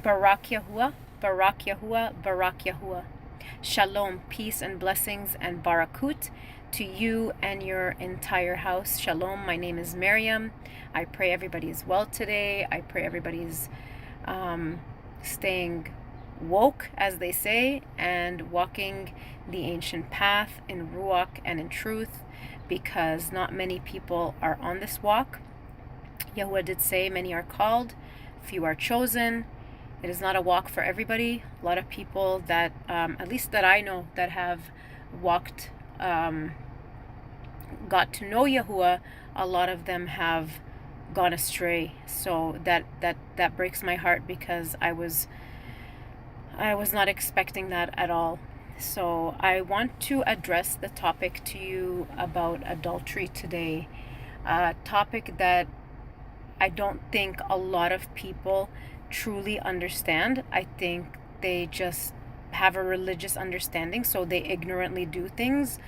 Barak Yahuah, Barak Yahuah, Barak Yahuah. Shalom, peace and blessings and barakut to you and your entire house. Shalom, my name is Miriam. I pray everybody is well today. I pray everybody's staying woke, as they say, and walking the ancient path in Ruach and in truth, because not many people are on this walk. Yahuah did say, many are called, few are chosen. It is not a walk for everybody. A lot of people that, at least that I know, that have walked, got to know Yahuah, a lot of them have gone astray. So that breaks my heart, because I was not expecting that at all. So I want to address the topic to you about adultery today. A topic that I don't think a lot of people truly understand. I think they just have a religious understanding, so they ignorantly do things,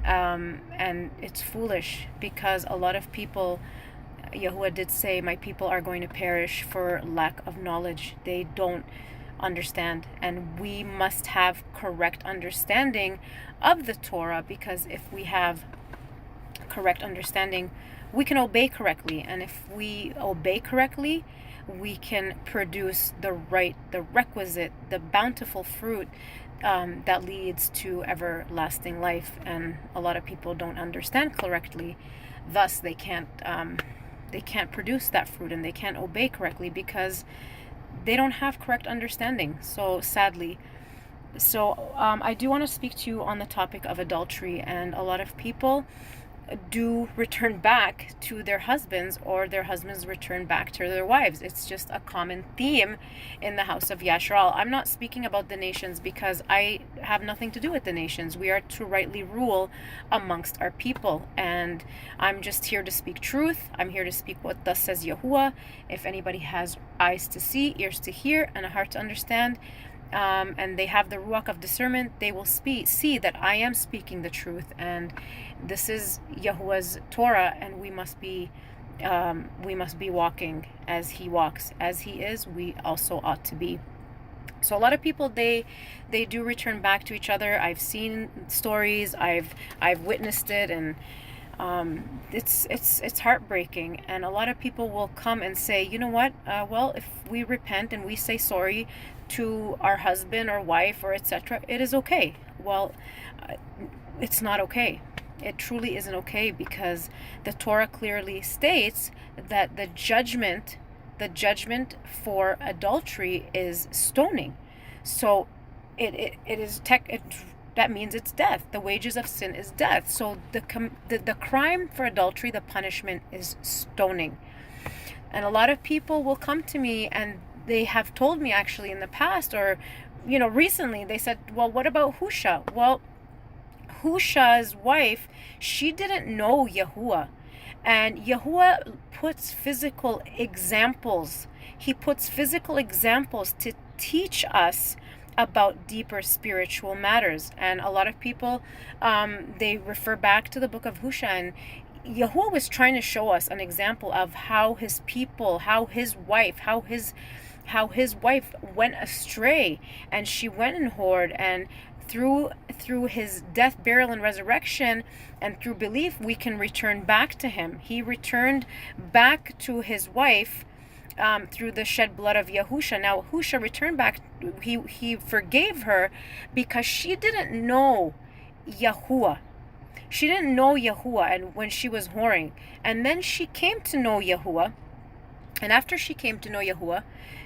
and it's foolish, because a lot of people, Yahuah did say, my people are going to perish for lack of knowledge. They don't understand, and we must have correct understanding of the Torah, because if we have correct understanding, we can obey correctly, and if we obey correctly, we can produce the requisite, the bountiful fruit that leads to everlasting life. And a lot of people don't understand correctly, thus they can't produce that fruit, and they can't obey correctly because they don't have correct understanding. So sadly, I do want to speak to you on the topic of adultery, and a lot of people do return back to their husbands, or their husbands return back to their wives. It's just a common theme in the house of Yashral. I'm not speaking about the nations, because I have nothing to do with the nations. We are to rightly rule amongst our people, and I'm just here to speak truth. I'm here to speak what thus says Yahuah. If anybody has eyes to see, ears to hear, and a heart to understand, and they have the ruach of discernment, they will see that I am speaking the truth, and this is Yahuah's Torah, and we must be walking as he walks. As he is, we also ought to be. So a lot of people, they do return back to each other. I've seen stories, I've witnessed it, and it's heartbreaking. And a lot of people will come and say, you know what, well, if we repent and we say sorry to our husband or wife or etc., it is okay. Well, it's not okay. It truly isn't okay, because the Torah clearly states that the judgment for adultery is stoning. So that means it's death. The wages of sin is death. So the crime for adultery, the punishment is stoning. And a lot of people will come to me, and they have told me, actually, in the past, or recently, they said, well, what about Husha? Well, Husha's wife, she didn't know Yahuah, and Yahuah puts physical examples. He puts physical examples to teach us about deeper spiritual matters. And a lot of people, they refer back to the book of Husha, and Yahuah was trying to show us an example of how his people, how his wife went astray, and she went and whored, and through his death, burial, and resurrection, and through belief, we can return back to him. He returned back to his wife through the shed blood of Yahusha. Now, Husha returned back. He forgave her because she didn't know Yahuah. She didn't know Yahuah, and when she was whoring, and then she came to know Yahuah. And after she came to know Yahuah,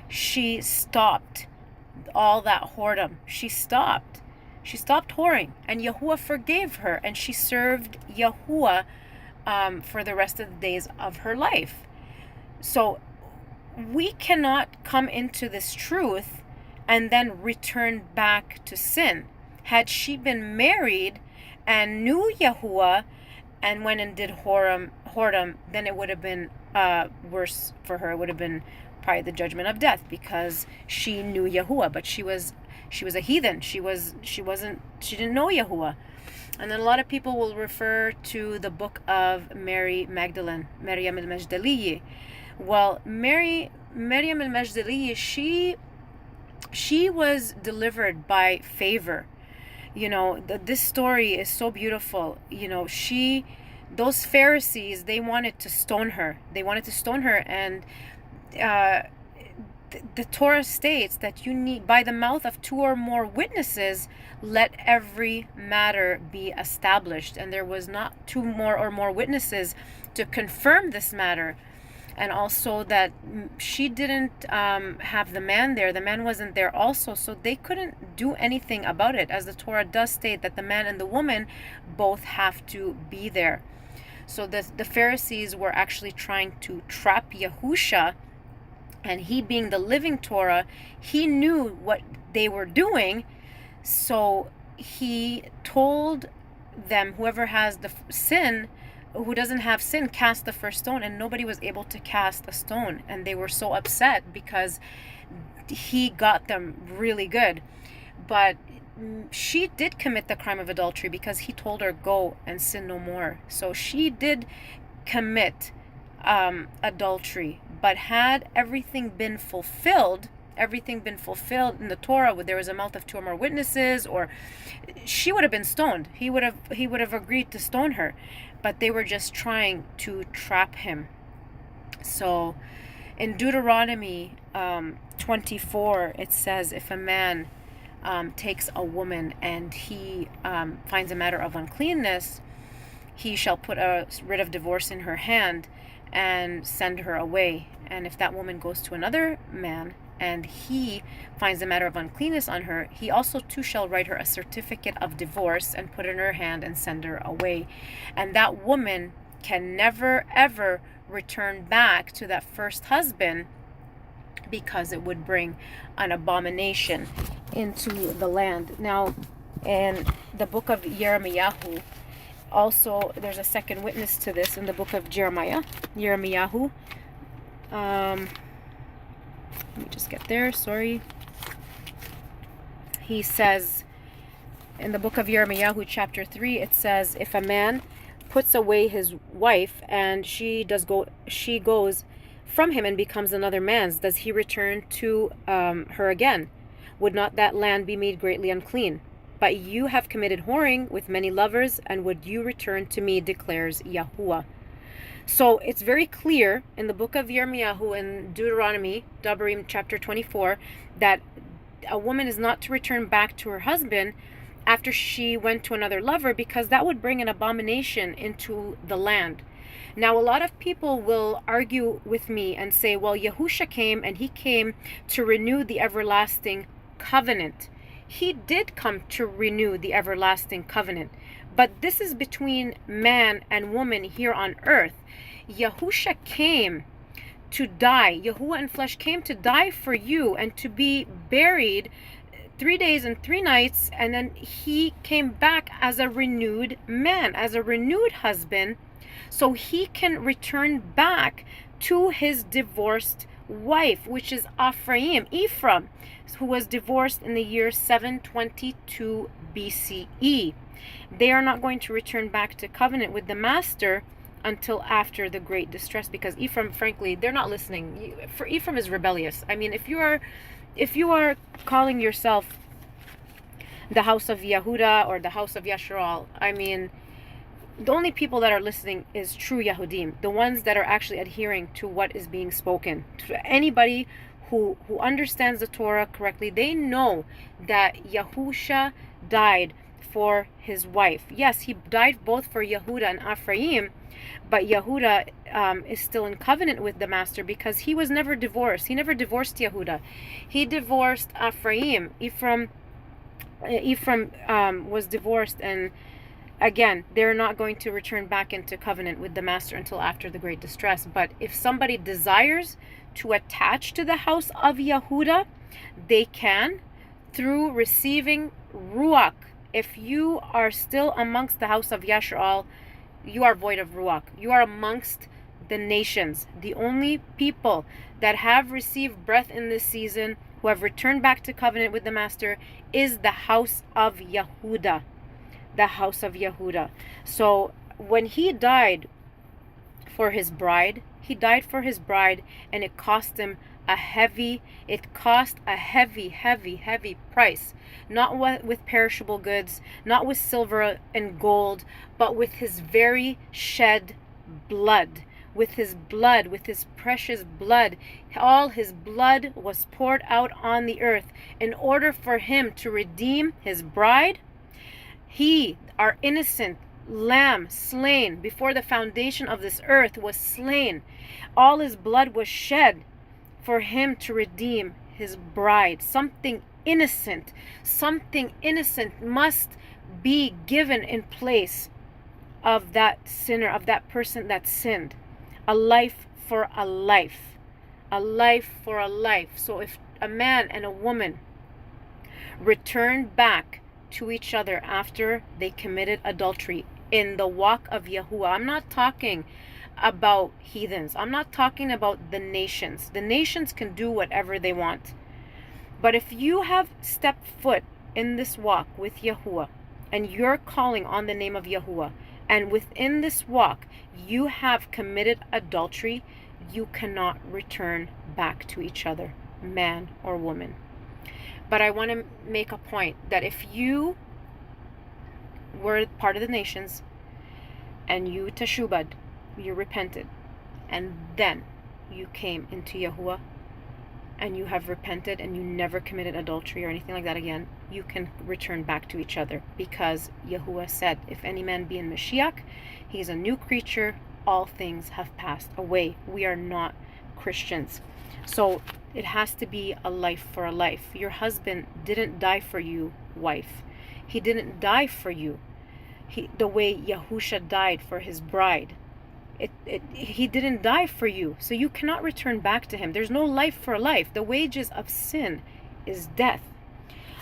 she stopped all that whoredom. She stopped whoring, and Yahuah forgave her, and she served Yahuah for the rest of the days of her life. So we cannot come into this truth and then return back to sin. Had she been married and knew Yahuah and went and did whoredom, then it would have been worse for her. It would have been probably the judgment of death, because she knew Yahuah, but she was a heathen. She didn't know Yahuah. And then a lot of people will refer to the book of Mary Magdalene, Maryam al-Majdaliye. Well, Maryam al-Majdaliye, she she was delivered by favor. You know, this story is so beautiful. You know, those Pharisees, they wanted to stone her. And the Torah states that you need, by the mouth of 2 or more witnesses, let every matter be established. And there was not 2 or more witnesses to confirm this matter. And also that she didn't have the man there. The man wasn't there also, so they couldn't do anything about it, as the Torah does state that the man and the woman both have to be there. So the Pharisees were actually trying to trap Yahusha, and he, being the living Torah, he knew what they were doing. So he told them, whoever has the sin, who doesn't have sin, cast the first stone. And nobody was able to cast a stone, and they were so upset because he got them really good. But she did commit the crime of adultery because he told her, go and sin no more. So she did commit adultery. But had everything been fulfilled in the Torah, where there was a mouth of 2 or more witnesses, or she would have been stoned. He would have agreed to stone her. But they were just trying to trap him. So in Deuteronomy 24, it says, if a man takes a woman and he finds a matter of uncleanness, he shall put a writ of divorce in her hand and send her away. And if that woman goes to another man and he finds a matter of uncleanness on her, he also too shall write her a certificate of divorce and put it in her hand and send her away. And that woman can never ever return back to that first husband, because it would bring an abomination into the land. Now, in the book of Yirmiyahu, also there's a second witness to this in the book of Yirmiyahu. Let me just get there, sorry. He says in the book of Yirmiyahu chapter 3, it says, if a man puts away his wife and she goes from him and becomes another man's, does he return to her again? Would not that land be made greatly unclean? But you have committed whoring with many lovers, and would you return to me, declares Yahuah. So it's very clear in the book of Yirmiyahu and Deuteronomy, Devarim chapter 24, that a woman is not to return back to her husband after she went to another lover, because that would bring an abomination into the land. Now, a lot of people will argue with me and say, well, Yahusha came and he came to renew the everlasting covenant. He did come to renew the everlasting covenant, but this is between man and woman here on earth. Yahusha came to die. Yahuah in flesh came to die for you and to be buried 3 days and 3 nights, and then he came back as a renewed man, as a renewed husband, so he can return back to his divorced wife, which is Ephraim, who was divorced in the year 722 BCE. They are not going to return back to covenant with the master until after the great distress, because Ephraim, frankly, they're not listening. For Ephraim is rebellious. I mean, if you are calling yourself the house of Yehuda or the house of Yasharal, I mean, the only people that are listening is true Yahudim, the ones that are actually adhering to what is being spoken. To anybody who understands the Torah correctly, they know that Yahusha died for his wife. Yes, he died both for Yehuda and Ephraim, but Yehuda is still in covenant with the master because he was never divorced. He never divorced Yehuda. He divorced Ephraim. Ephraim was divorced, and again, they're not going to return back into covenant with the master until after the great distress. But if somebody desires to attach to the house of Yehuda, they can, through receiving Ruach. If you are still amongst the house of Yasharal, you are void of Ruach. You are amongst the nations. The only people that have received breath in this season, who have returned back to covenant with the master, is the house of Yehuda. The house of Yehuda. So when he died for his bride, and it cost him it cost a heavy price. Not with perishable goods, not with silver and gold, but with his very shed blood. With his blood, with his precious blood. All his blood was poured out on the earth in order for him to redeem his bride. He, our innocent lamb, slain before the foundation of this earth, was slain. All his blood was shed for him to redeem his bride. Something innocent must be given in place of that sinner, of that person that sinned. A life for a life. A life for a life. So if a man and a woman return back to each other after they committed adultery in the walk of Yahuah, I'm not talking about heathens. I'm not talking about the nations. The nations can do whatever they want. But if you have stepped foot in this walk with Yahuah, and you're calling on the name of Yahuah, and within this walk you have committed adultery, you cannot return back to each other, man or woman. But I want to make a point that if you were part of the nations and you teshubad, you repented, and then you came into Yahuah and you have repented and you never committed adultery or anything like that again, you can return back to each other, because Yahuah said, if any man be in Mashiach, he is a new creature, all things have passed away. We are not Christians. So it has to be a life for a life. Your husband didn't die for you, wife. He didn't die for you the way Yahusha died for his bride. He didn't die for you, so you cannot return back to him. There's no life for life. The wages of sin is death.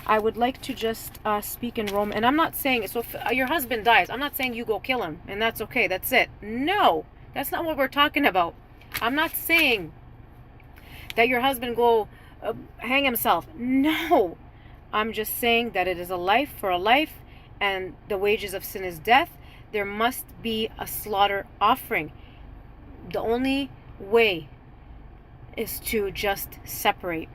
I would like to just speak in Rome, and I'm not saying, so if your husband dies, I'm not saying you go kill him, and that's okay, that's it. No, that's not what we're talking about. I'm not saying that your husband go hang himself. No, I'm just saying that it is a life for a life, and the wages of sin is death. There must be a slaughter offering. The only way is to just separate,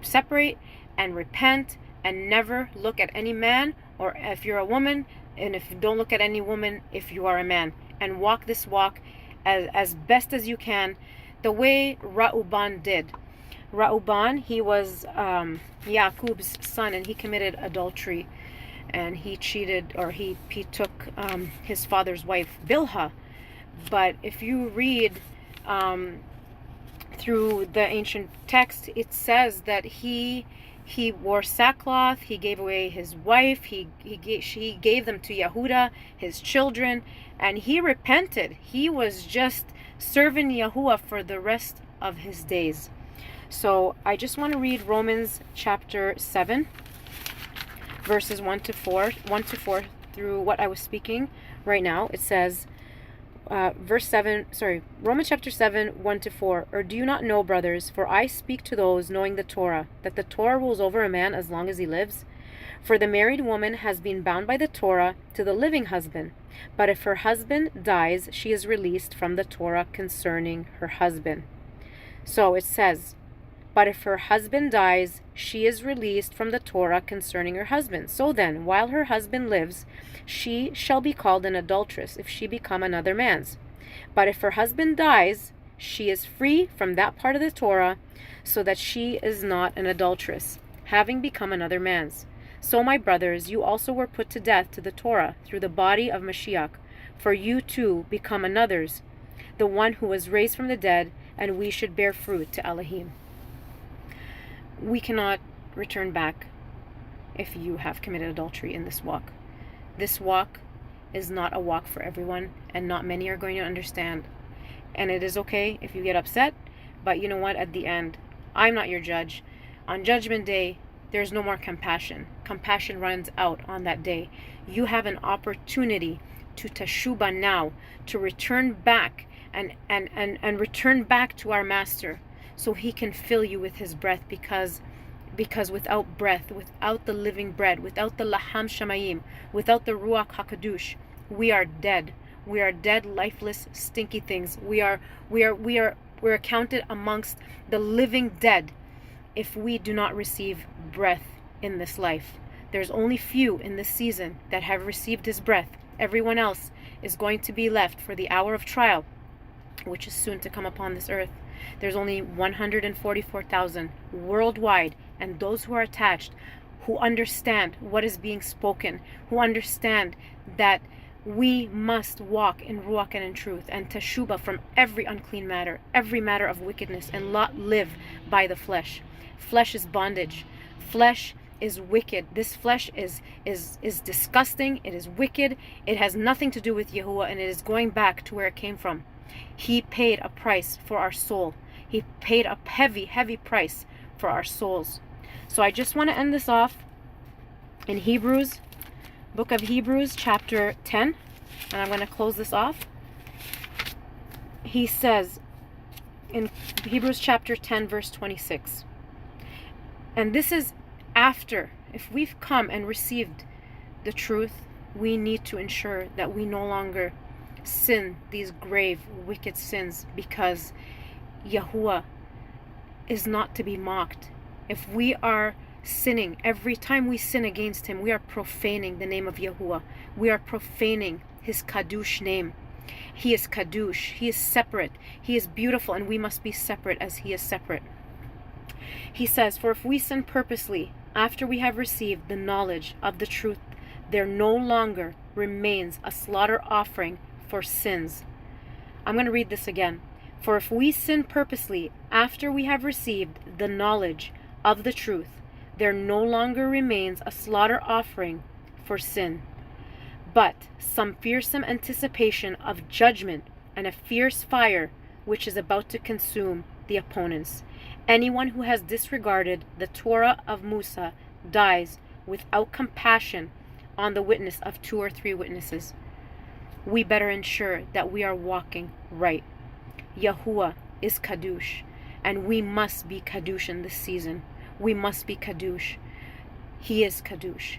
separate and repent, and never look at any man, or if you're a woman, and if you don't look at any woman if you are a man, and walk this walk as best as you can, the way Ra'uban did. Ra'uban, he was Yaqub's son, and he committed adultery, and he cheated, or he took his father's wife Bilhah. But if you read through the ancient text, it says that he wore sackcloth, he gave away his wife, he gave them to Yehuda, his children, and he repented. He was just serving Yahuah for the rest of his days. So I just want to read Romans chapter 7, verses 1 to 4 through what I was speaking right now. It says, Romans chapter 7, 1 to 4. Or do you not know, brothers, for I speak to those knowing the Torah, that the Torah rules over a man as long as he lives? For the married woman has been bound by the Torah to the living husband. But if her husband dies, she is released from the Torah concerning her husband. So it says, but if her husband dies, she is released from the Torah concerning her husband. So then, while her husband lives, she shall be called an adulteress if she become another man's. But if her husband dies, she is free from that part of the Torah, so that she is not an adulteress, having become another man's. So, my brothers, you also were put to death to the Torah through the body of Mashiach, for you too become another's, the one who was raised from the dead, and we should bear fruit to Elohim. We cannot return back if you have committed adultery in this walk. This walk is not a walk for everyone, and not many are going to understand. And it is okay if you get upset, but you know what? At the end, I'm not your judge. On Judgment Day, there's no more compassion. Compassion runs out on that day. You have an opportunity to teshuba now, to return back and return back to our Master, so he can fill you with his breath, because without breath, without the living bread, without the laham shamayim, without the ruach hakadosh, we are dead. We are dead, lifeless, stinky things. We are We're accounted amongst the living dead if we do not receive breath in this life. There's only few in this season that have received his breath. Everyone else is going to be left for the hour of trial, which is soon to come upon this earth. There's only 144,000 worldwide, and those who are attached, who understand what is being spoken, who understand that we must walk in ruach and in truth, and teshubah from every unclean matter, every matter of wickedness, and not live by the flesh. Flesh is bondage. Flesh is wicked. This flesh is disgusting. It is wicked. It has nothing to do with Yahuah, and it is going back to where it came from. He paid a price for our soul. He paid a heavy, heavy price for our souls. So I just want to end this off in Hebrews, book of Hebrews, chapter 10. And I'm going to close this off. He says in Hebrews chapter 10, verse 26. And this is after, if we've come and received the truth, we need to ensure that we no longer sin these grave, wicked sins, because Yahuah is not to be mocked. If we are sinning, every time we sin against him, we are profaning the name of Yahuah. We are profaning his Kadush name. He is Kadush. He is separate. He is beautiful, and we must be separate as he is separate. He says, for if we sin purposely, after we have received the knowledge of the truth, there no longer remains a slaughter offering for sins. I'm going to read this again. For if we sin purposely, after we have received the knowledge of the truth, there no longer remains a slaughter offering for sin, but some fearsome anticipation of judgment and a fierce fire which is about to consume the opponents. Anyone who has disregarded the Torah of Musa dies without compassion on the witness of 2 or 3 witnesses. We better ensure that we are walking right. Yahuah is Kadush, and we must be Kadush in this season. We must be Kadush. He is Kadush.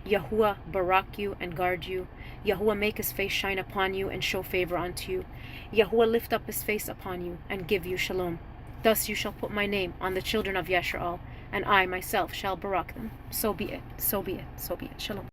Yahuah barak you and guard you. Yahuah make his face shine upon you and show favor unto you. Yahuah lift up his face upon you and give you shalom. Thus you shall put my name on the children of Yasharal, and I myself shall barak them. So be it, so be it, so be it. Shalom.